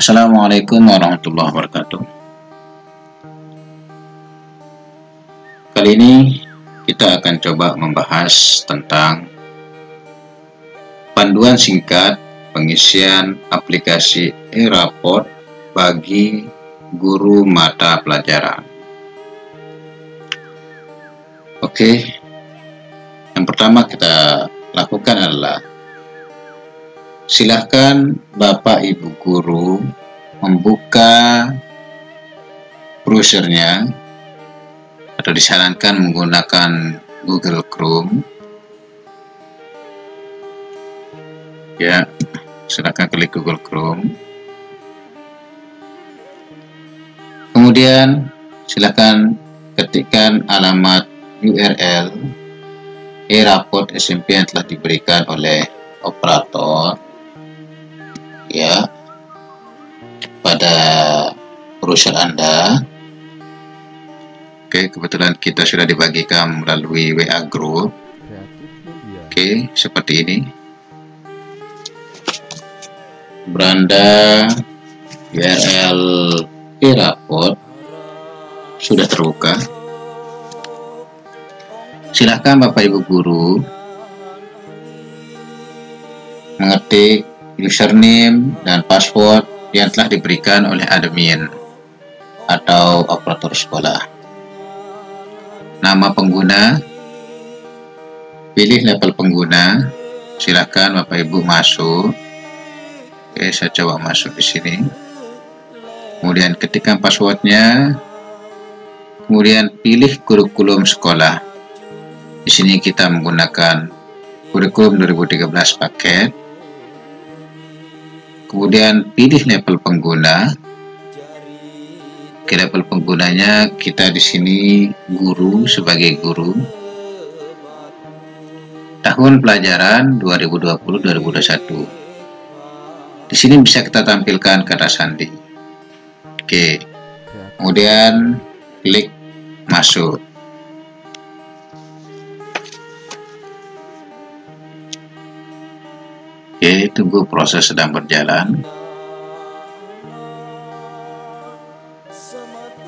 Assalamualaikum warahmatullahi wabarakatuh. Kali ini kita akan coba membahas tentang panduan singkat pengisian aplikasi e-raport bagi guru mata pelajaran. Oke, yang pertama kita lakukan adalah silahkan Bapak Ibu Guru membuka browsernya atau disarankan menggunakan Google Chrome. Ya, silakan klik Google Chrome. Kemudian silakan ketikkan alamat URL e-raport SMP yang telah diberikan oleh operator ya pada browser Anda. Oke, kebetulan kita sudah dibagikan melalui WA Group. Oke, seperti ini. Beranda URL e-raport sudah terbuka. Silahkan Bapak Ibu Guru mengetik username dan password yang telah diberikan oleh admin atau operator sekolah. Nama pengguna, pilih level pengguna, silakan Bapak Ibu masuk. Oke, saya coba masuk di sini. Kemudian ketikkan passwordnya, kemudian pilih kurikulum sekolah. Di sini kita menggunakan kurikulum 2013 paket. Kemudian pilih level pengguna. Ke level penggunanya kita di sini guru sebagai guru. Tahun pelajaran 2020-2021. Di sini bisa kita tampilkan kata sandi. Oke. Kemudian klik masuk. Oke, tunggu proses sedang berjalan.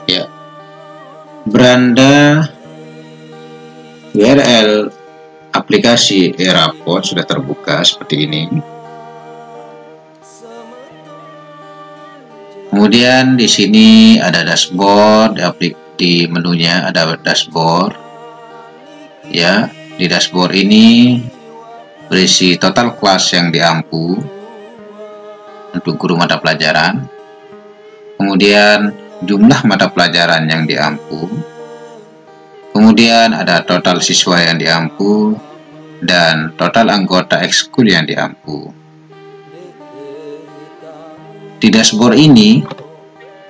Ya, beranda URL aplikasi e-raport sudah terbuka seperti ini. Kemudian di sini ada dashboard, di menunya ada dashboard. Ya, di dashboard ini berisi total kelas yang diampu untuk guru mata pelajaran, kemudian jumlah mata pelajaran yang diampu, kemudian ada total siswa yang diampu, dan total anggota ekskul yang diampu. Di dashboard ini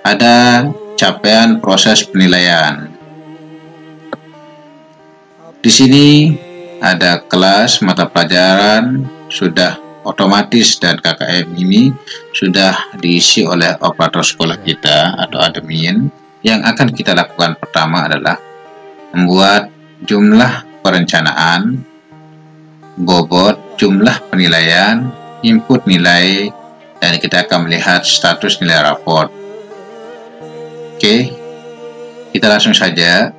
ada capaian proses penilaian. Di sini ada kelas mata pelajaran sudah otomatis dan KKM ini sudah diisi oleh operator sekolah kita atau admin. Yang akan kita lakukan pertama adalah membuat jumlah perencanaan, bobot, jumlah penilaian, input nilai, dan kita akan melihat status nilai raport. Oke, kita langsung saja.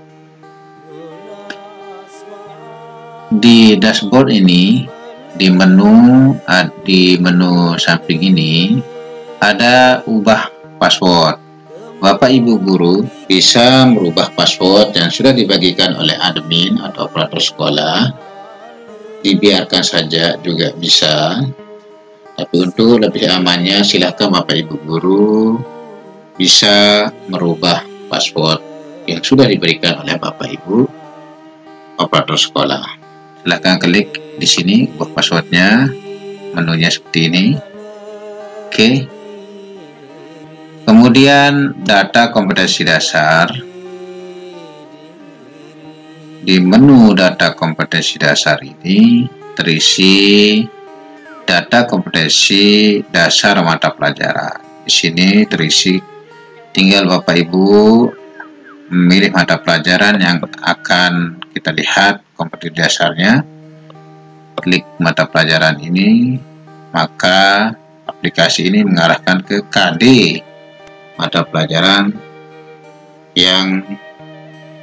Di dashboard ini, di menu samping ini ada ubah password. Bapak Ibu Guru bisa merubah password yang sudah dibagikan oleh admin atau operator sekolah. Dibiarkan saja juga bisa. Tapi untuk lebih amannya silahkan Bapak Ibu Guru bisa merubah password yang sudah diberikan oleh Bapak Ibu operator sekolah. Silahkan klik di sini buat passwordnya, menunya seperti ini. Oke. Kemudian data kompetensi dasar. Di menu data kompetensi dasar ini terisi data kompetensi dasar mata pelajaran. Di sini terisi, tinggal Bapak Ibu memilih mata pelajaran yang akan kita lihat kompetensi dasarnya. Klik mata pelajaran ini, maka aplikasi ini mengarahkan ke KD mata pelajaran yang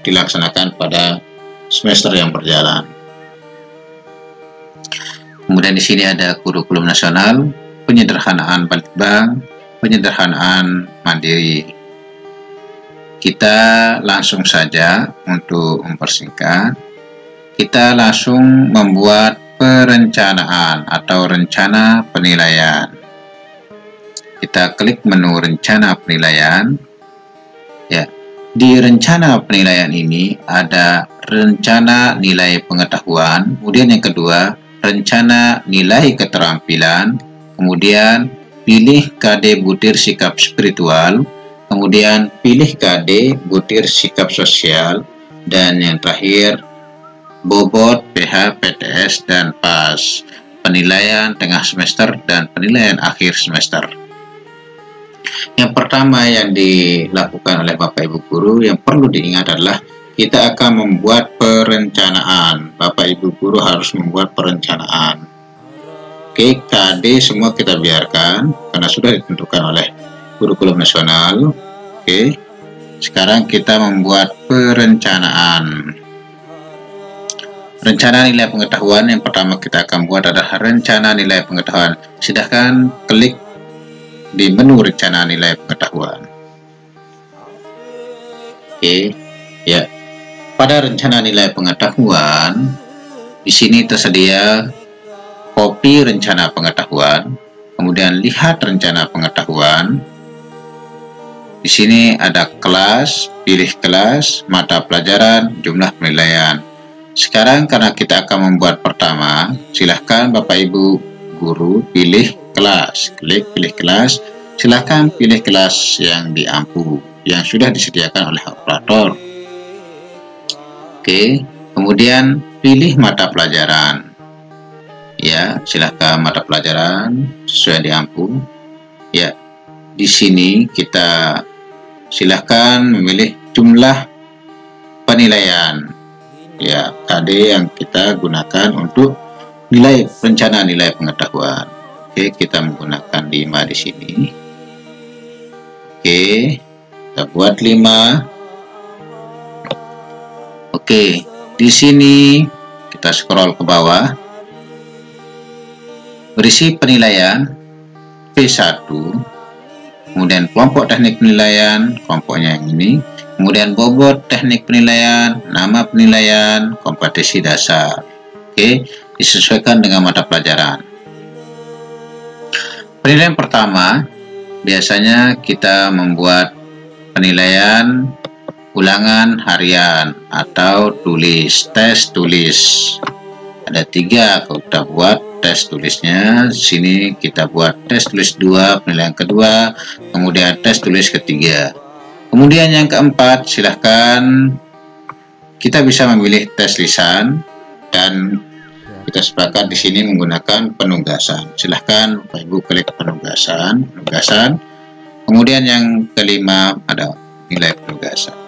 dilaksanakan pada semester yang berjalan. Kemudian di sini ada kurikulum nasional, penyederhanaan Balitbank, penyederhanaan mandiri. Kita langsung saja untuk mempersingkat, kita langsung membuat perencanaan atau rencana penilaian. Kita klik menu rencana penilaian. Ya, di rencana penilaian ini ada rencana nilai pengetahuan, kemudian yang kedua rencana nilai keterampilan, kemudian pilih KD butir sikap spiritual, kemudian pilih KD butir sikap sosial, dan yang terakhir bobot, PH, PTS, dan PAS, penilaian tengah semester dan penilaian akhir semester. Yang pertama yang dilakukan oleh Bapak Ibu Guru yang perlu diingat adalah kita akan membuat perencanaan. Bapak Ibu Guru harus membuat perencanaan. Oke, KD semua kita biarkan karena sudah ditentukan oleh kurikulum nasional. Oke, sekarang kita membuat perencanaan. Rencana nilai pengetahuan yang pertama kita akan buat adalah rencana nilai pengetahuan. Silahkan klik di menu rencana nilai pengetahuan. Oke, ya. Pada rencana nilai pengetahuan, di sini tersedia kopi rencana pengetahuan, kemudian lihat rencana pengetahuan. Di sini ada kelas, pilih kelas, mata pelajaran, jumlah penilaian. Sekarang karena kita akan membuat pertama, silahkan Bapak Ibu Guru pilih kelas, klik pilih kelas, silahkan pilih kelas yang diampu yang sudah disediakan oleh operator. Oke, kemudian pilih mata pelajaran. Ya, silahkan mata pelajaran sesuai diampu. Ya, di sini kita silahkan memilih jumlah penilaian. Ya, KD yang kita gunakan untuk nilai rencana nilai pengetahuan. Oke, kita menggunakan 5 di sini. Oke, kita buat 5. Oke, di sini kita scroll ke bawah. Berisi penilaian P1, kemudian kelompok teknik penilaian, kelompoknya yang ini, kemudian bobot teknik penilaian, nama penilaian, kompetensi dasar. Oke, disesuaikan dengan mata pelajaran. Penilaian pertama, biasanya kita membuat penilaian ulangan harian atau tulis, tes tulis. Ada 3 kalau kita buat tes tulisnya. Di sini kita buat tes tulis 2, penilaian kedua, kemudian tes tulis ketiga. Kemudian yang keempat, silahkan kita bisa memilih tes lisan dan kita sepakat di sini menggunakan penugasan. Silahkan Bapak Ibu klik penugasan. Kemudian yang kelima ada nilai penugasan.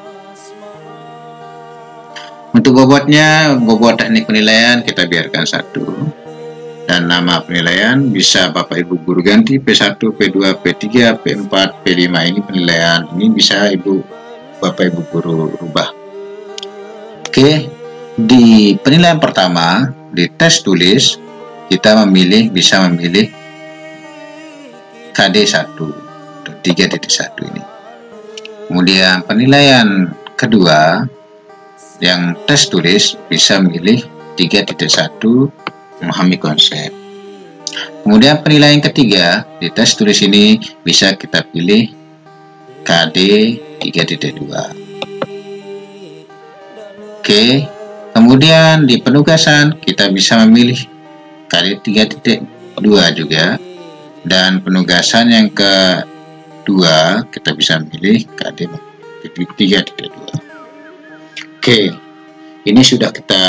Untuk bobotnya, bobot teknik penilaian kita biarkan 1. Dan nama penilaian bisa Bapak Ibu Guru ganti P1, P2, P3, P4, P5 ini penilaian. Ini bisa Bapak Ibu Guru rubah. Oke, di penilaian pertama di tes tulis kita bisa memilih KD 1 atau 3.1 ini. Kemudian penilaian kedua yang tes tulis bisa memilih 3.1 memahami konsep. Kemudian penilaian ketiga di tes tulis ini bisa kita pilih KD 3.2. Oke, kemudian di penugasan kita bisa memilih KD 3.2 juga, dan penugasan yang kedua kita bisa memilih KD 3.2. Oke, ini sudah kita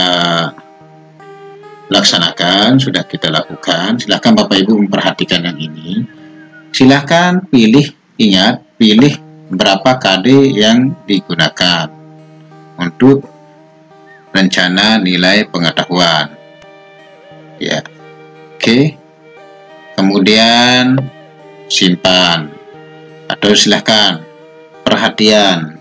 laksanakan, sudah kita lakukan. Silahkan Bapak Ibu memperhatikan yang ini. Silahkan pilih, ingat, pilih berapa KD yang digunakan untuk rencana nilai pengetahuan. Ya, oke. Kemudian simpan, atau silahkan perhatian.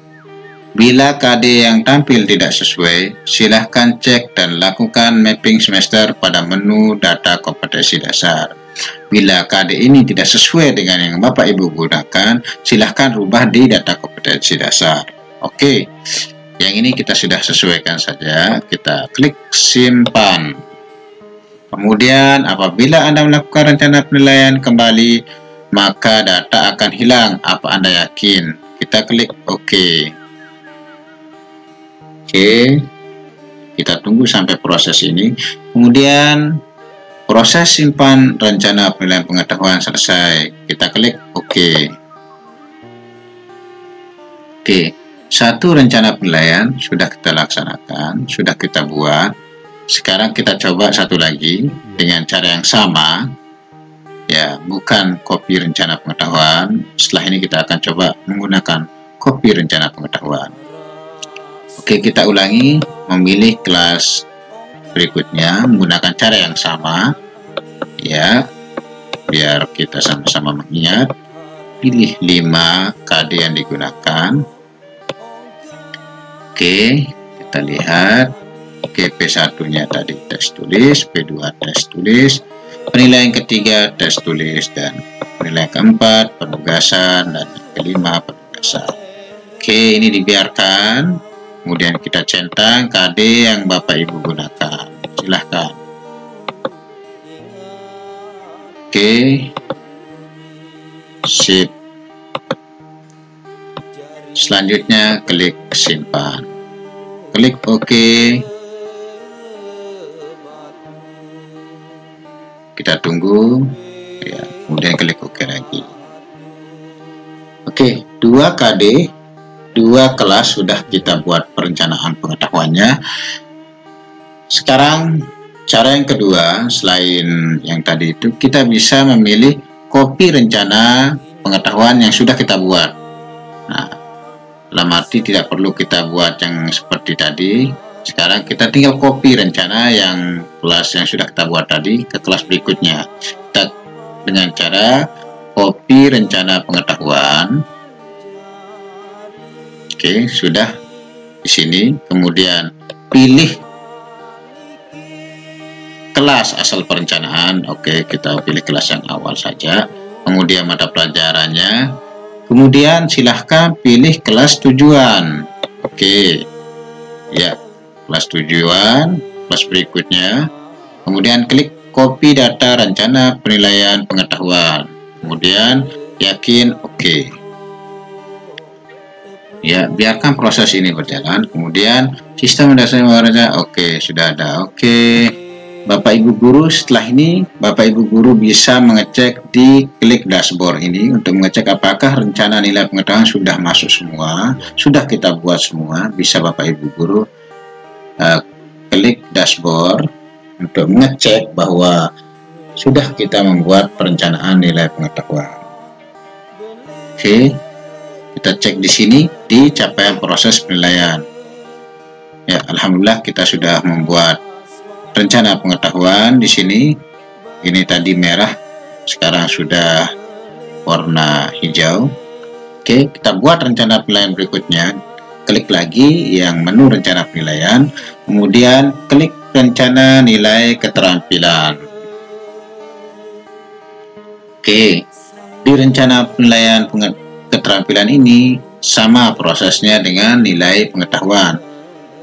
Bila KD yang tampil tidak sesuai, silahkan cek dan lakukan mapping semester pada menu data kompetensi dasar. Bila KD ini tidak sesuai dengan yang Bapak Ibu gunakan, silahkan rubah di data kompetensi dasar. Oke, yang ini kita sudah sesuaikan saja. Kita klik simpan. Kemudian apabila Anda melakukan rencana penilaian kembali, maka data akan hilang. Apa Anda yakin? Kita klik OK. Oke, kita tunggu sampai proses ini. Kemudian proses simpan rencana penilaian pengetahuan selesai. Kita klik OK. Oke, satu rencana penilaian sudah kita laksanakan, sudah kita buat. Sekarang kita coba satu lagi dengan cara yang sama. Ya, bukan copy rencana pengetahuan. Setelah ini kita akan coba menggunakan copy rencana pengetahuan. Oke, kita ulangi, memilih kelas berikutnya menggunakan cara yang sama. Ya, biar kita sama-sama mengingat. Pilih 5 KD yang digunakan. Oke, kita lihat. Oke, P1-nya tadi tes tulis, P2 tes tulis, penilaian ketiga tes tulis, dan penilaian keempat penugasan, dan yang kelima penugasan. Oke, ini dibiarkan. Kemudian kita centang KD yang Bapak Ibu gunakan. Silahkan. Oke. Sip. Selanjutnya klik simpan. Klik OK. Kita tunggu. Ya, kemudian klik OK lagi. Oke, 2 KD. 2 kelas sudah kita buat perencanaan pengetahuannya. Sekarang cara yang kedua, selain yang tadi itu, kita bisa memilih copy rencana pengetahuan yang sudah kita buat. Nah, dalam arti tidak perlu kita buat yang seperti tadi. Sekarang kita tinggal copy rencana yang kelas yang sudah kita buat tadi ke kelas berikutnya. Kita dengan cara copy rencana pengetahuan. Oke, sudah di sini. Kemudian pilih kelas asal perencanaan. Oke, kita pilih kelas yang awal saja. Kemudian mata pelajarannya. Kemudian silahkan pilih kelas tujuan. Oke, ya, kelas tujuan, kelas berikutnya. Kemudian klik copy data rencana penilaian pengetahuan. Kemudian yakin OK. Ya, biarkan proses ini berjalan. Kemudian sistem dasar warna oke, sudah ada. Oke, Bapak Ibu guru, setelah ini Bapak Ibu guru bisa mengecek di klik dashboard ini untuk mengecek apakah rencana nilai pengetahuan sudah masuk semua, sudah kita buat semua. Bisa Bapak Ibu guru klik dashboard untuk mengecek bahwa sudah kita membuat perencanaan nilai pengetahuan. Oke. Kita cek di sini di capaian proses penilaian. Ya, alhamdulillah kita sudah membuat rencana pengetahuan di sini. Ini tadi merah, sekarang sudah warna hijau. Oke, kita buat rencana penilaian berikutnya. Klik lagi yang menu rencana penilaian, kemudian klik rencana nilai keterampilan. Oke, di rencana penilaian keterampilan ini sama prosesnya dengan nilai pengetahuan.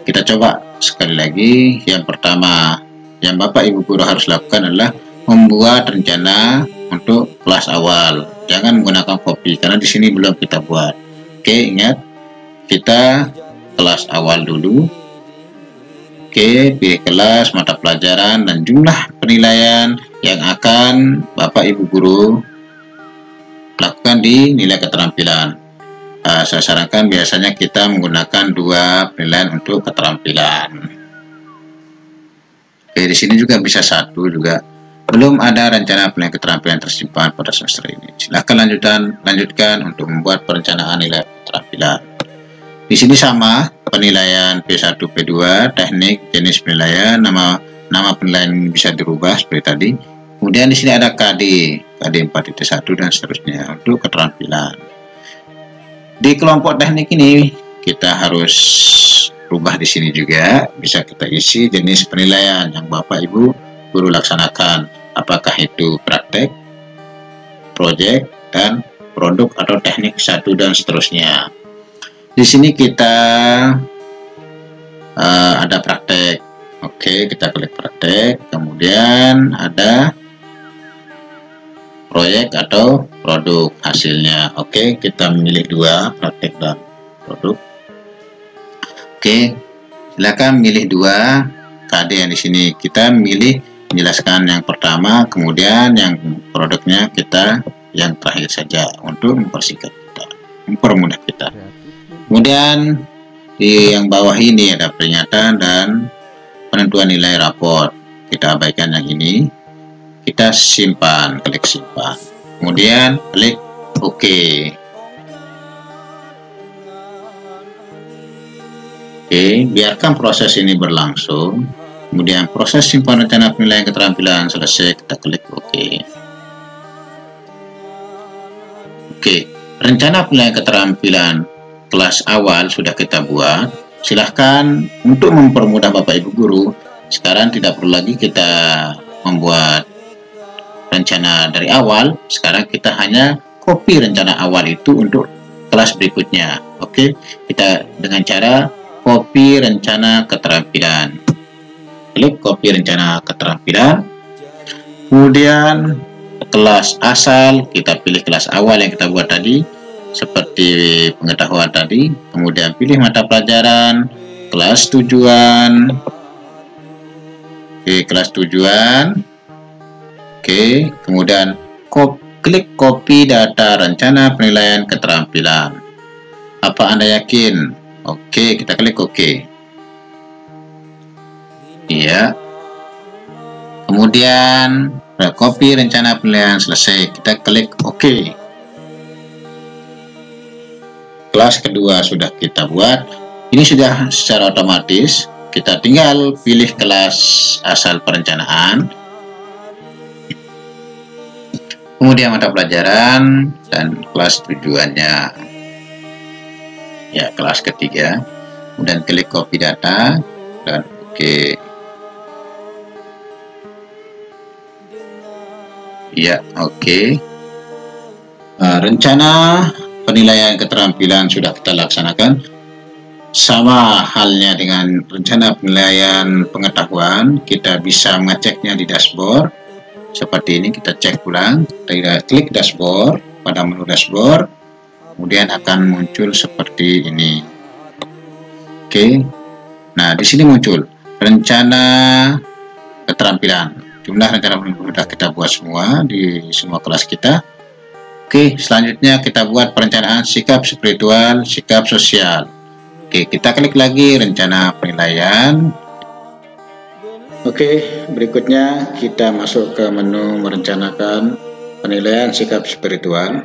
Kita coba sekali lagi. Yang pertama yang Bapak Ibu guru harus lakukan adalah membuat rencana untuk kelas awal. Jangan menggunakan copy karena di sini belum kita buat. Oke, ingat kita kelas awal dulu. Oke, pilih kelas, mata pelajaran, dan jumlah penilaian yang akan Bapak Ibu Guru lakukan di nilai keterampilan. Saya sarankan biasanya kita menggunakan 2 penilaian untuk keterampilan. Oke, di sini juga bisa 1 juga. Belum ada rencana penilaian keterampilan tersimpan pada semester ini. Silahkan lanjutkan untuk membuat perencanaan nilai keterampilan. Di sini sama, penilaian P1, P2, teknik, jenis penilaian, nama penilaian bisa dirubah seperti tadi. Kemudian di sini ada KD 4.1 dan seterusnya untuk keterampilan. Di kelompok teknik ini kita harus rubah di sini juga, bisa kita isi jenis penilaian yang Bapak Ibu Guru laksanakan. Apakah itu praktek, proyek, dan produk atau teknik 1 dan seterusnya. Di sini kita ada praktek. Oke, kita klik praktek. Kemudian ada proyek atau produk hasilnya. Oke, kita memilih 2, praktek dan produk. Oke, silakan milih 2 KD yang di sini. Kita milih menjelaskan yang pertama, kemudian yang produknya kita yang terakhir saja untuk mempersingkat kita, mempermudah kita. Kemudian di yang bawah ini ada peringatan dan penentuan nilai raport. Kita abaikan yang ini, kita simpan, klik simpan, kemudian klik OK. Oke, biarkan proses ini berlangsung. Kemudian proses simpan rencana penilaian keterampilan selesai, kita klik OK. Oke, rencana penilaian keterampilan kelas awal sudah kita buat. Silahkan untuk mempermudah Bapak Ibu Guru, sekarang tidak perlu lagi kita membuat rencana dari awal. Sekarang kita hanya copy rencana awal itu untuk kelas berikutnya. Oke, kita dengan cara copy rencana keterampilan. Klik copy rencana keterampilan, kemudian kelas asal kita pilih kelas awal yang kita buat tadi seperti pengetahuan tadi, kemudian pilih mata pelajaran, kelas tujuan. Oke, kelas tujuan. Oke, kemudian klik copy data rencana penilaian keterampilan. Apa Anda yakin? Oke, kita klik OK. Iya. Kemudian copy rencana penilaian selesai, kita klik OK. Kelas kedua sudah kita buat. Ini sudah secara otomatis. Kita tinggal pilih kelas asal perencanaan, kemudian mata pelajaran dan kelas tujuannya. Ya, kelas ketiga. Kemudian klik copy data dan OK. Ya, oke. Rencana penilaian keterampilan sudah kita laksanakan. Sama halnya dengan rencana penilaian pengetahuan, kita bisa mengeceknya di dashboard. Seperti ini, kita cek ulang. Kita klik dashboard, pada menu dashboard, kemudian akan muncul seperti ini. Oke. Nah, di sini muncul rencana keterampilan. Jumlah rencana sudah kita buat semua di semua kelas kita. Oke, selanjutnya kita buat perencanaan sikap spiritual, sikap sosial. Oke, kita klik lagi rencana penilaian. Oke, berikutnya kita masuk ke menu merencanakan penilaian sikap spiritual.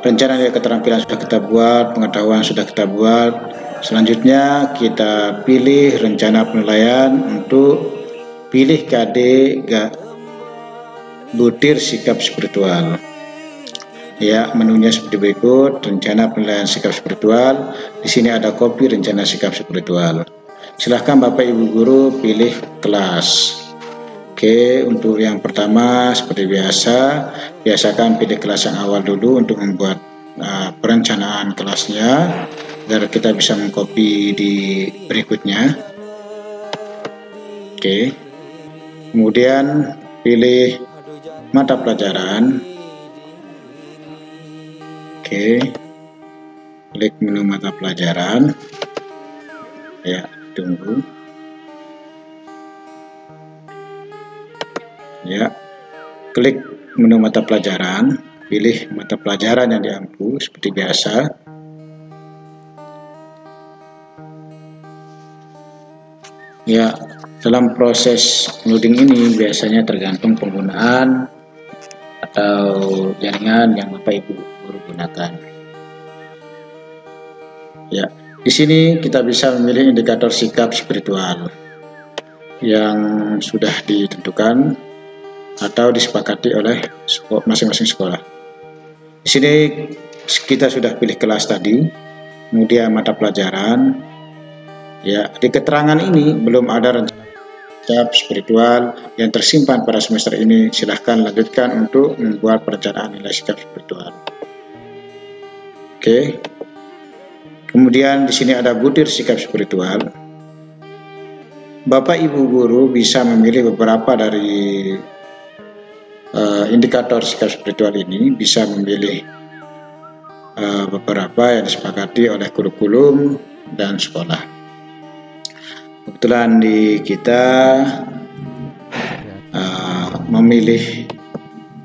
Rencana nilai keterampilan sudah kita buat, pengetahuan sudah kita buat. Selanjutnya kita pilih rencana penilaian untuk pilih KD butir sikap spiritual. Ya, menunya seperti berikut. Rencana penilaian sikap spiritual. Di sini ada copy rencana sikap spiritual. Silahkan Bapak Ibu Guru pilih kelas. Oke, untuk yang pertama seperti biasa, biasakan pilih kelas yang awal dulu untuk membuat perencanaan kelasnya agar kita bisa mengcopy di berikutnya. Oke. Kemudian pilih mata pelajaran. Oke, klik menu mata pelajaran. Ya, tunggu. Ya, klik menu mata pelajaran, pilih mata pelajaran yang diampu seperti biasa. Ya, dalam proses loading ini biasanya tergantung penggunaan atau jaringan yang Bapak Ibu guru gunakan. Ya, di sini kita bisa memilih indikator sikap spiritual yang sudah ditentukan atau disepakati oleh masing-masing sekolah. Di sini kita sudah pilih kelas tadi, kemudian mata pelajaran. Ya, di keterangan ini belum ada rencana sikap spiritual yang tersimpan pada semester ini. Silahkan lanjutkan untuk membuat perencanaan nilai sikap spiritual. Oke. Kemudian di sini ada butir sikap spiritual. Bapak Ibu guru bisa memilih beberapa dari indikator sikap spiritual ini, bisa memilih beberapa yang disepakati oleh kurikulum dan sekolah. Kebetulan di kita memilih,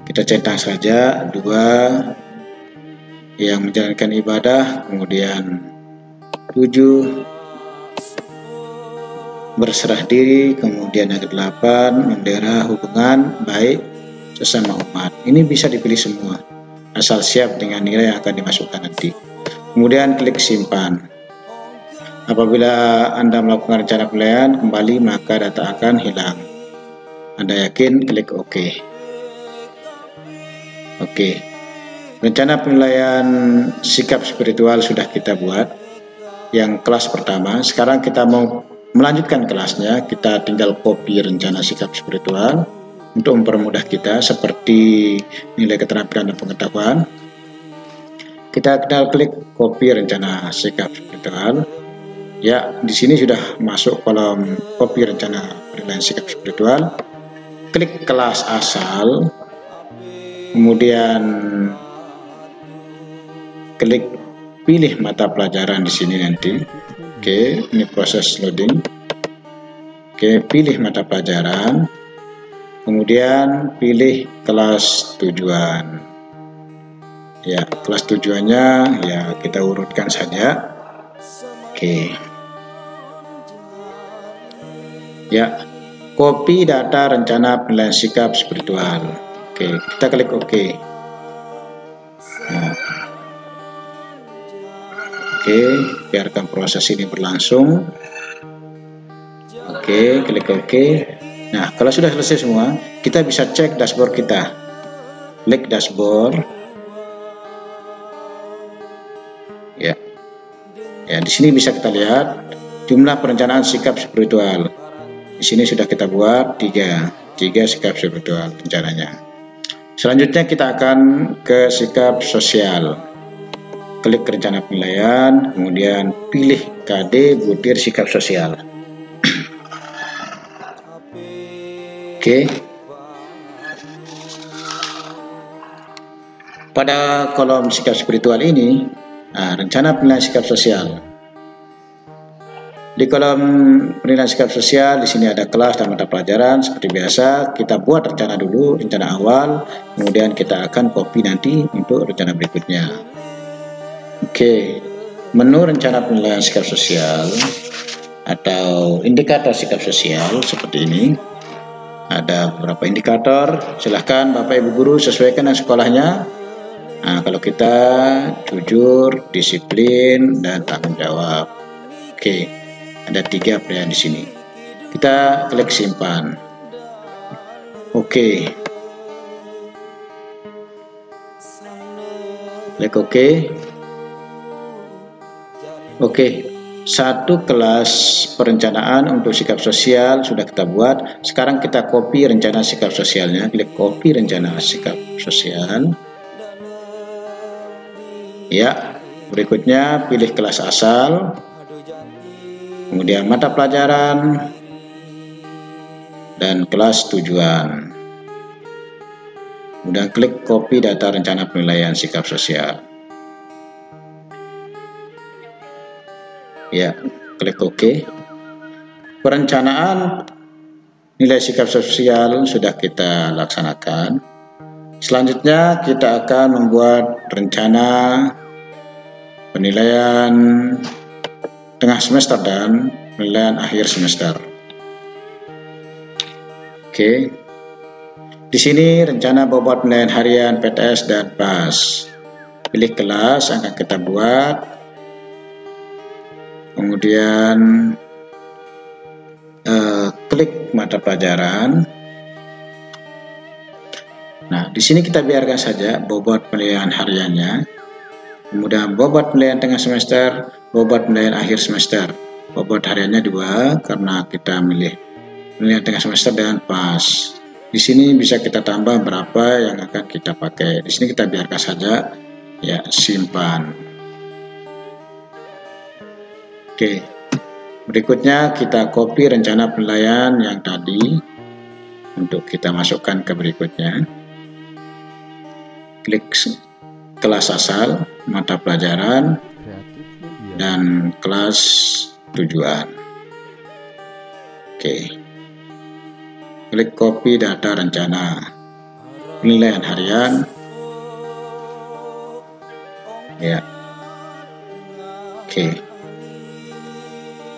kita cetak saja 2 yang menjalankan ibadah, kemudian 7 berserah diri, kemudian yang ke-8 membela hubungan baik sesama umat. Ini bisa dipilih semua, asal siap dengan nilai yang akan dimasukkan nanti. Kemudian klik simpan. Apabila Anda melakukan rencana penilaian kembali, maka data akan hilang. Anda yakin, klik OK. Oke. Rencana penilaian sikap spiritual sudah kita buat, yang kelas pertama. Sekarang kita mau melanjutkan kelasnya. Kita tinggal copy rencana sikap spiritual untuk mempermudah kita, seperti nilai keterampilan dan pengetahuan. Kita tinggal klik copy rencana sikap spiritual. Ya, di sini sudah masuk kolom copy rencana penilaian sikap spiritual. Klik kelas asal, kemudian klik pilih mata pelajaran di sini nanti. Oke, ini proses loading. Oke, pilih mata pelajaran, kemudian pilih kelas tujuan. Ya, kelas tujuannya ya kita urutkan saja. Oke. Ya, copy data rencana penilaian sikap spiritual. Oke, kita klik OK. Nah. Oke, biarkan proses ini berlangsung. Oke, klik OK. Nah, kalau sudah selesai semua, kita bisa cek dashboard kita. Klik dashboard. Ya. Ya, di sini bisa kita lihat jumlah perencanaan sikap spiritual. Di sini sudah kita buat 3 sikap spiritual rencananya. Selanjutnya kita akan ke sikap sosial. Klik rencana penilaian, kemudian pilih KD butir sikap sosial. Oke. Pada kolom sikap spiritual ini, rencana penilaian sikap sosial. Di kolom penilaian sikap sosial, di sini ada kelas dan mata pelajaran. Seperti biasa, kita buat rencana dulu, rencana awal, kemudian kita akan copy nanti untuk rencana berikutnya. Oke, menu rencana penilaian sikap sosial atau indikator sikap sosial seperti ini. Ada beberapa indikator, silahkan Bapak Ibu guru sesuaikan dengan sekolahnya. Nah, kalau kita jujur, disiplin, dan tanggung jawab. Oke. Ada 3 pilihan di sini. Kita klik simpan. Oke. Klik OK. Oke. 1 kelas perencanaan untuk sikap sosial sudah kita buat. Sekarang kita copy rencana sikap sosialnya. Klik copy rencana sikap sosial. Ya. Berikutnya pilih kelas asal. Kemudian mata pelajaran dan kelas tujuan. Kemudian klik copy data rencana penilaian sikap sosial. Ya, klik OK. Perencanaan nilai sikap sosial sudah kita laksanakan. Selanjutnya kita akan membuat rencana penilaian tengah semester dan penilaian akhir semester. Oke. Di sini rencana bobot penilaian harian PTS dan PAS. Pilih kelas yang akan kita buat. Kemudian klik mata pelajaran. Nah, di sini kita biarkan saja bobot penilaian hariannya. Kemudian bobot penilaian tengah semester, bobot penilaian akhir semester. Bobot hariannya 2 karena kita milih penilaian tengah semester dan PAS. Di sini bisa kita tambah berapa yang akan kita pakai. Di sini kita biarkan saja, ya, simpan. Oke. Berikutnya kita copy rencana penilaian yang tadi untuk kita masukkan ke berikutnya. Klik kelas asal, mata pelajaran, dan kelas tujuan. Oke. Klik copy data rencana penilaian harian. Ya. Oke.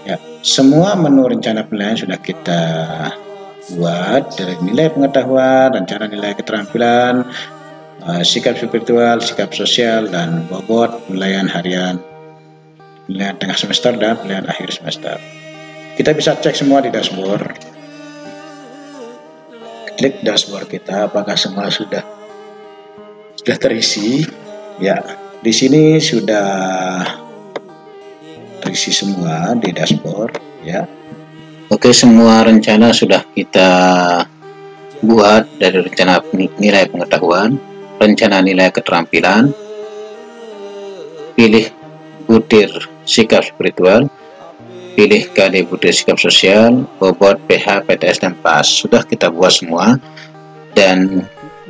Ya, semua menu rencana penilaian sudah kita buat dari nilai pengetahuan, rencana nilai keterampilan, sikap spiritual, sikap sosial, dan bobot penilaian harian, penilaian tengah semester, dan penilaian akhir semester. Kita bisa cek semua di dashboard. Klik dashboard kita, apakah semua sudah terisi? Ya, di sini sudah terisi semua di dashboard. Ya. Oke, semua rencana sudah kita buat dari rencana nilai pengetahuan, rencana nilai keterampilan, pilih butir sikap spiritual, pilih KD butir sikap sosial, bobot PH, PTS, dan PAS. Sudah kita buat semua. Dan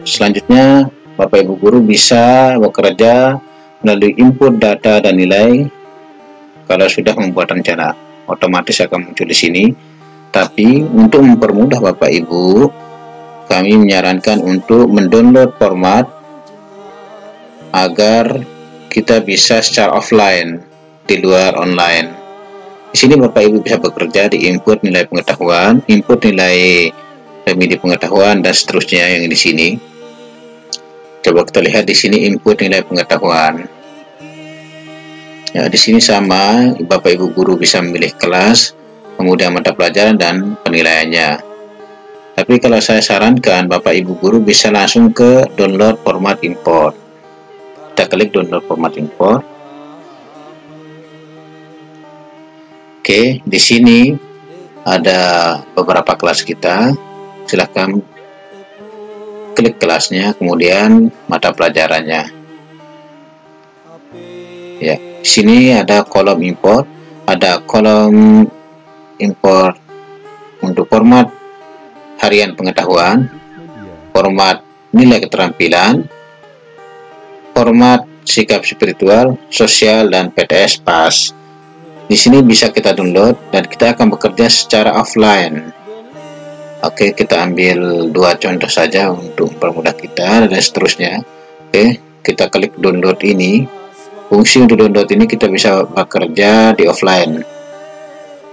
selanjutnya Bapak Ibu Guru bisa bekerja melalui input data dan nilai. Kalau sudah membuat rencana, otomatis akan muncul di sini. Tapi untuk mempermudah Bapak Ibu, kami menyarankan untuk mendownload format agar kita bisa secara offline di luar online. Di sini Bapak Ibu bisa bekerja di input nilai pengetahuan, input nilai remedi pengetahuan, dan seterusnya yang di sini. Coba kita lihat di sini input nilai pengetahuan. Ya, di sini sama, Bapak Ibu Guru bisa memilih kelas, kemudian mata pelajaran dan penilaiannya. Tapi kalau saya sarankan Bapak Ibu Guru bisa langsung ke download format import. Kita klik download format import. Oke, di sini ada beberapa kelas kita. Silahkan klik kelasnya, kemudian mata pelajarannya. Ya, di sini ada kolom import, ada kolom import untuk format harian pengetahuan, format nilai keterampilan, format sikap spiritual, sosial, dan PTS PAS. Di sini bisa kita download dan kita akan bekerja secara offline. Oke, kita ambil 2 contoh saja untuk mempermudah kita dan seterusnya. Oke, kita klik download ini. Fungsi untuk download ini kita bisa bekerja di offline.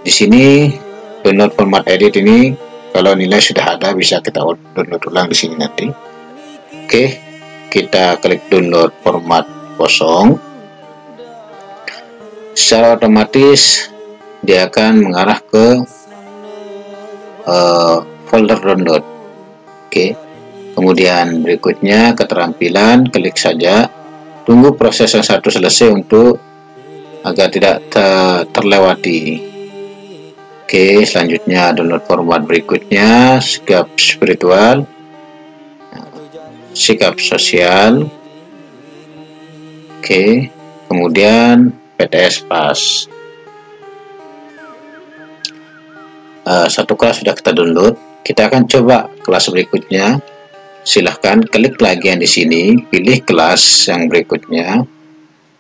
Di sini download format edit ini, kalau nilai sudah ada bisa kita download ulang di sini nanti. Oke, kita klik download format kosong. Secara otomatis dia akan mengarah ke folder download. Oke, kemudian berikutnya keterampilan, klik saja. Tunggu proses yang satu selesai untuk agar tidak terlewati. Oke, selanjutnya download format berikutnya, sikap spiritual, sikap sosial. Oke, kemudian PTS PAS. Satu kelas sudah kita download. Kita akan coba kelas berikutnya. Silahkan klik lagi yang di sini, pilih kelas yang berikutnya,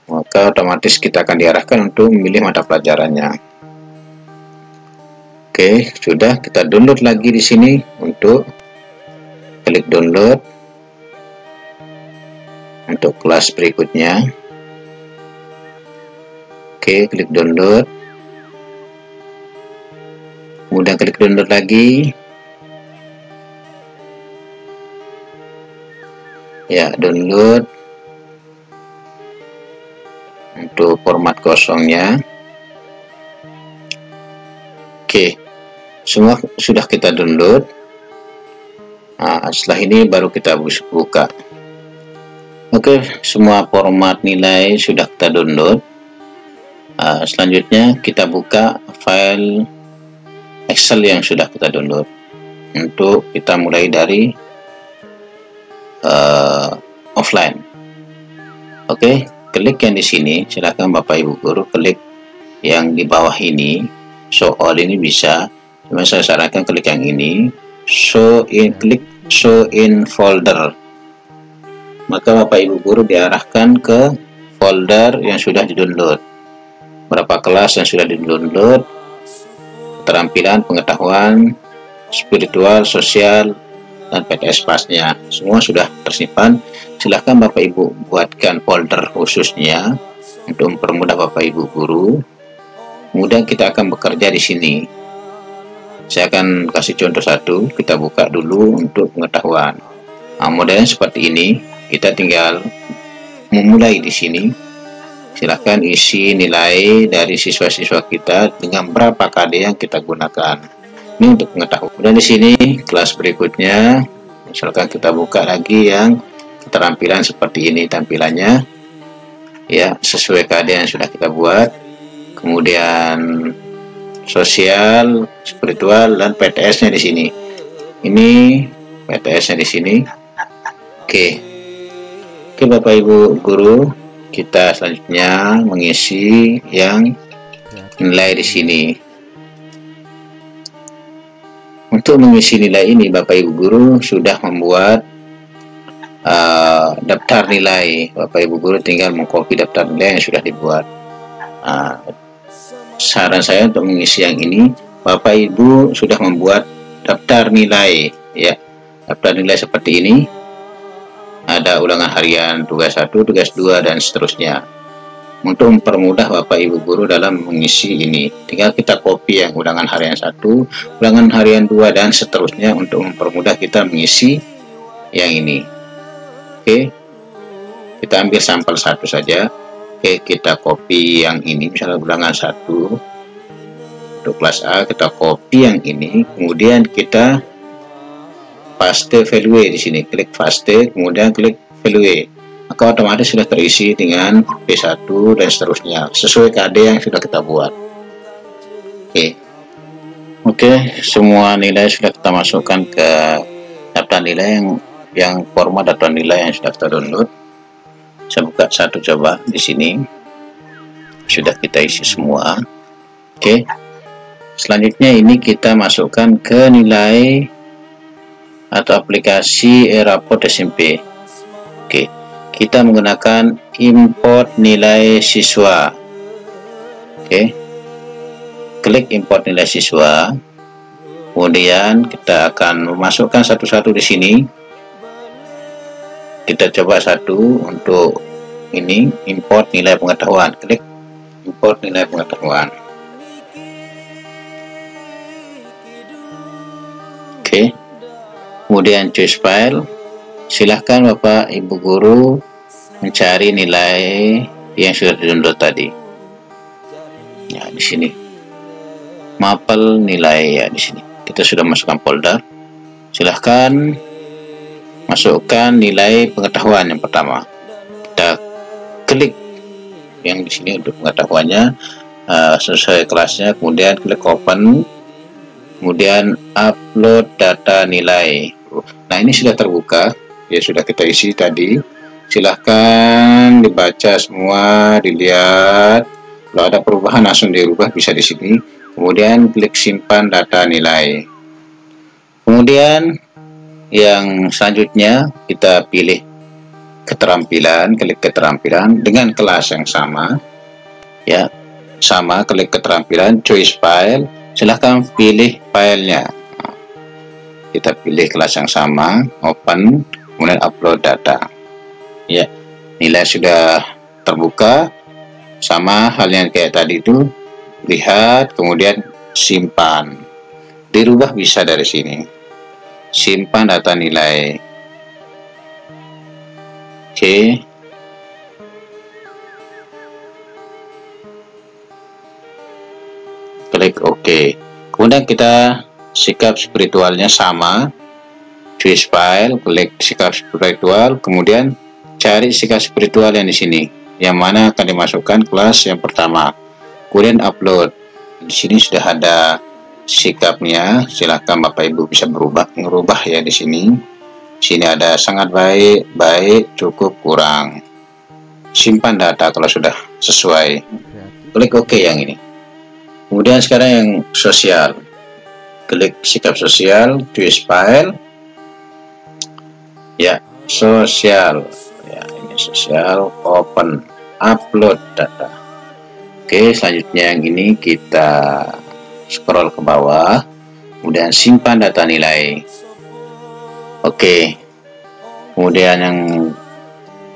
maka otomatis kita akan diarahkan untuk memilih mata pelajarannya. Oke, sudah, kita download lagi di sini. Untuk klik download untuk kelas berikutnya. Oke, klik download, kemudian klik download lagi. Ya, download untuk format kosongnya. Oke, semua sudah kita download. Nah, setelah ini baru kita buka. Oke, semua format nilai sudah kita download. Selanjutnya kita buka file Excel yang sudah kita download. Untuk kita mulai dari offline. Oke, klik yang di sini. Silakan Bapak Ibu guru klik yang di bawah ini. Show all ini bisa, cuma saya sarankan klik yang ini. Klik show in folder. Maka Bapak Ibu guru diarahkan ke folder yang sudah di-download. Berapa kelas yang sudah di-download, keterampilan, pengetahuan, spiritual, sosial, dan PTS pasnya semua sudah tersimpan. Silahkan Bapak Ibu buatkan folder khususnya untuk mempermudah Bapak Ibu guru. Kemudian kita akan bekerja di sini. Saya akan kasih contoh satu. Kita buka dulu untuk pengetahuan. Nah, modelnya seperti ini. Kita tinggal memulai di sini. Silahkan isi nilai dari siswa-siswa kita dengan berapa KD yang kita gunakan. Ini untuk pengetahuan. Dan di sini kelas berikutnya, misalkan kita buka lagi yang keterampilan seperti ini tampilannya. Ya, sesuai KD yang sudah kita buat. Kemudian sosial, spiritual, dan PTS-nya di sini. Ini PTS-nya di sini. Oke, Bapak Ibu guru, kita selanjutnya mengisi yang nilai di sini. Untuk mengisi nilai ini, Bapak Ibu guru sudah membuat daftar nilai. Bapak Ibu guru tinggal mengcopy daftar nilai yang sudah dibuat. Saran saya untuk mengisi yang ini, Bapak Ibu sudah membuat daftar nilai, ya, daftar nilai seperti ini. Ada ulangan harian, tugas 1, tugas 2, dan seterusnya. Untuk mempermudah Bapak Ibu guru dalam mengisi ini, tinggal kita copy yang ulangan harian 1, ulangan harian 2, dan seterusnya untuk mempermudah kita mengisi yang ini. Oke, kita ambil sampel 1 saja. Oke, kita copy yang ini, misalnya ulangan 1 untuk kelas A, kita copy yang ini, kemudian kita paste value di sini, klik paste, kemudian klik value, maka otomatis sudah terisi dengan P1 dan seterusnya sesuai KD yang sudah kita buat. Oke, semua nilai sudah kita masukkan ke daftar nilai yang format daftar nilai yang sudah kita download. Saya buka satu coba di sini. Sudah kita isi semua. Oke. Selanjutnya ini kita masukkan ke nilai atau aplikasi e-raport SMP. Oke. Kita menggunakan import nilai siswa. Oke. Klik import nilai siswa. Kemudian kita akan memasukkan satu-satu di sini. Kita coba satu untuk ini, import nilai pengetahuan. Klik import nilai pengetahuan. Oke, kemudian choose file. Silahkan Bapak Ibu guru mencari nilai yang sudah di-download tadi. Ya, di sini mapel nilai, ya di sini kita sudah masukkan folder. Silahkan masukkan nilai pengetahuan yang pertama. Kita klik yang di sini untuk pengetahuannya sesuai kelasnya, kemudian klik open, kemudian upload data nilai. Nah, ini sudah terbuka, ya sudah kita isi tadi. Silahkan dibaca semua, dilihat. Kalau ada perubahan langsung dirubah, bisa di sini. Kemudian klik simpan data nilai. Kemudian yang selanjutnya kita pilih keterampilan, klik keterampilan dengan kelas yang sama, ya sama, klik keterampilan, choose file, silahkan pilih filenya. Kita pilih kelas yang sama, open, kemudian upload data. Ya, nilai sudah terbuka, sama halnya kayak tadi itu, lihat, kemudian simpan. Dirubah bisa dari sini. Simpan data nilai. Oke. Klik OK. Kemudian kita sikap spiritualnya sama, choose file, klik sikap spiritual, kemudian cari sikap spiritual yang di sini, yang mana akan dimasukkan kelas yang pertama. Kemudian upload. Di sini sudah ada sikapnya, silahkan Bapak Ibu bisa merubah ya di sini. Sini ada sangat baik, baik, cukup, kurang. Simpan data kalau sudah sesuai. Klik OK yang ini. Kemudian sekarang yang sosial. Klik sikap sosial, choose file. Ya, sosial. Ya, ini sosial, open, upload data. Oke, selanjutnya yang ini kita scroll ke bawah. Kemudian simpan data nilai. Oke. Kemudian yang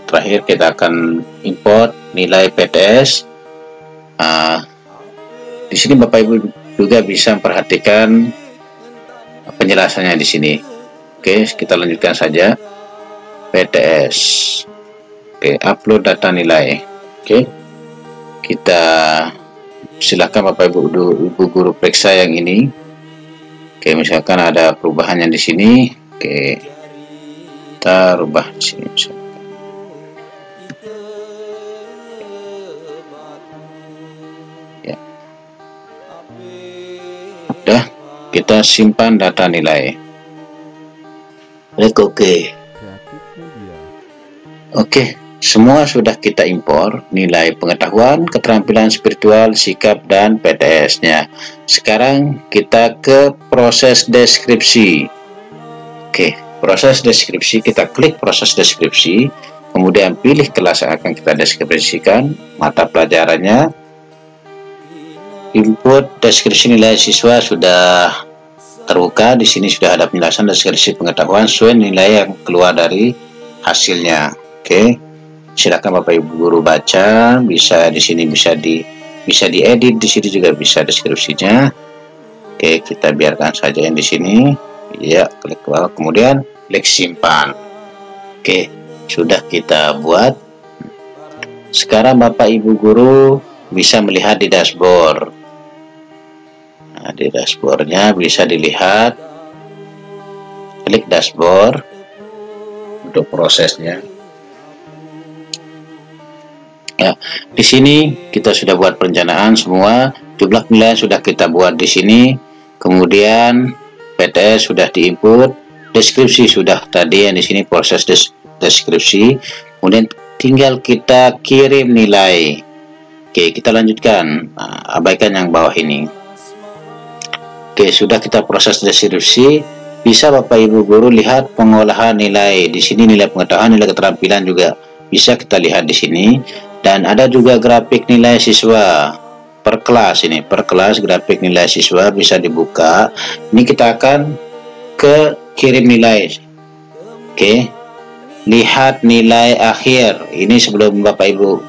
terakhir kita akan import nilai PTS. Di sini Bapak Ibu juga bisa memperhatikan penjelasannya di sini. Oke, kita lanjutkan saja. PTS. Oke, upload data nilai. Oke, kita silakan Bapak Ibu guru periksa yang ini. Oke, misalkan ada perubahannya di sini. Oke, kita rubah di sini misalkan. Ya, udah, kita simpan data nilai. Klik OK. Oke, semua sudah kita impor nilai pengetahuan, keterampilan spiritual, sikap, dan PTS-nya. Sekarang kita ke proses deskripsi. Oke, proses deskripsi, kita klik proses deskripsi, kemudian pilih kelas yang akan kita deskripsikan, mata pelajarannya, input deskripsi nilai siswa sudah terbuka. Di sini sudah ada penjelasan deskripsi pengetahuan sesuai nilai yang keluar dari hasilnya. Oke, silakan Bapak Ibu guru baca, bisa di sini bisa diedit, di sini juga bisa deskripsinya. Oke, kita biarkan saja yang di sini. Ya, klik bawah, kemudian klik simpan. Oke, sudah kita buat. Sekarang Bapak Ibu guru bisa melihat di dashboard. Nah, di dashboardnya bisa dilihat. Klik dashboard untuk prosesnya. Ya, di sini kita sudah buat perencanaan semua, jumlah nilai sudah kita buat di sini, kemudian PTS sudah diinput, deskripsi sudah tadi yang di sini proses deskripsi, kemudian tinggal kita kirim nilai. Oke, kita lanjutkan. Nah, abaikan yang bawah ini. Oke, sudah kita proses deskripsi, bisa Bapak Ibu guru lihat pengolahan nilai. Di sini nilai pengetahuan, nilai keterampilan juga bisa kita lihat di sini. Dan ada juga grafik nilai siswa per kelas ini, per kelas grafik nilai siswa bisa dibuka. Ini kita akan ke kirim nilai. Oke, lihat nilai akhir. Ini sebelum Bapak Ibu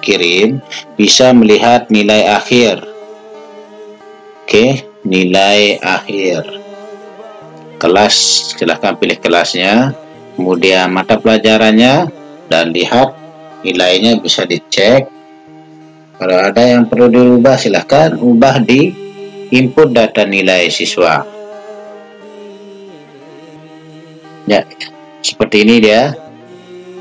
kirim, bisa melihat nilai akhir. Oke, nilai akhir. Kelas, silahkan pilih kelasnya, kemudian mata pelajarannya, dan lihat nilainya bisa dicek. Kalau ada yang perlu diubah, silahkan ubah di input data nilai siswa. Ya, seperti ini dia.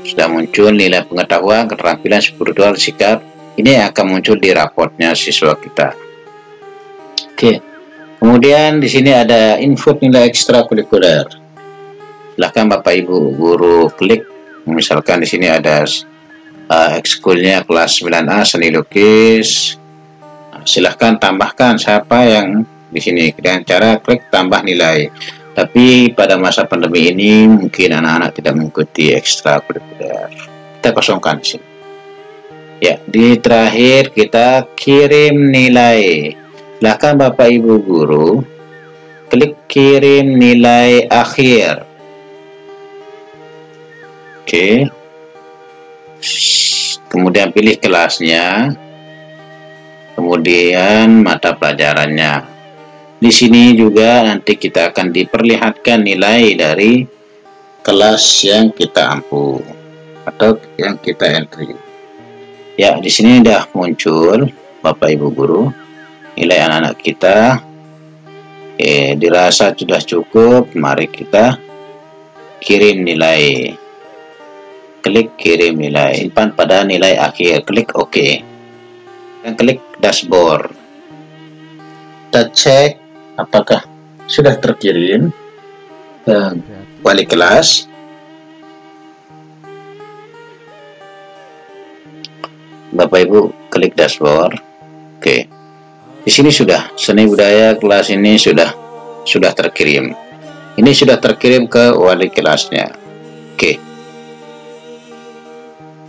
Sudah muncul nilai pengetahuan, keterampilan spiritual, sikap. Ini yang akan muncul di raportnya siswa kita. Oke. Kemudian di sini ada input nilai ekstrakurikuler. Silahkan Bapak Ibu guru klik. Misalkan di sini ada ekskulnya kelas 9A seni lukis. Silahkan tambahkan siapa yang di sini dengan cara klik tambah nilai. Tapi pada masa pandemi ini mungkin anak-anak tidak mengikuti ekstrakurikuler. Kita kosongkan di sini. Ya, di terakhir kita kirim nilai. Silakan Bapak Ibu Guru klik kirim nilai akhir. Oke. Kemudian pilih kelasnya, kemudian mata pelajarannya. Di sini juga nanti kita akan diperlihatkan nilai dari kelas yang kita ampu atau yang kita entry. Ya, di sini sudah muncul Bapak Ibu Guru nilai anak-anak kita. Dirasa sudah cukup, mari kita kirim nilai. Klik kirim nilai pada nilai akhir, klik OK dan klik dashboard. Kita cek apakah sudah terkirim ke wali kelas. Bapak Ibu klik dashboard. Oke. Di sini sudah seni budaya kelas ini sudah terkirim. Ini sudah terkirim ke wali kelasnya.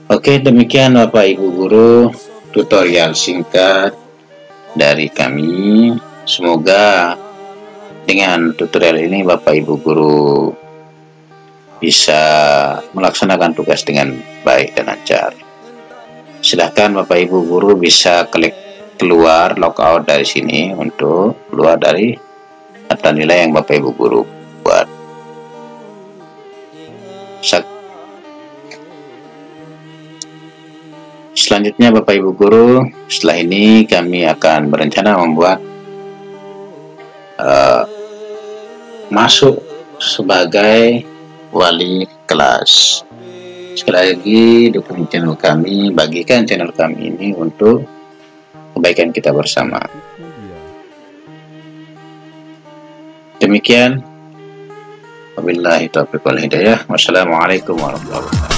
Oke, demikian Bapak Ibu Guru tutorial singkat dari kami. Semoga dengan tutorial ini Bapak Ibu Guru bisa melaksanakan tugas dengan baik dan lancar. Silahkan Bapak Ibu Guru bisa klik keluar, logout dari sini untuk keluar dari data nilai yang Bapak Ibu Guru buat. Selanjutnya Bapak Ibu Guru, setelah ini kami akan berencana membuat masuk sebagai wali kelas. Sekali lagi dukung channel kami, bagikan channel kami ini untuk kebaikan kita bersama. Demikian, wabillahi taufiq wal hidayah. Wassalamualaikum warahmatullahi wabarakatuh.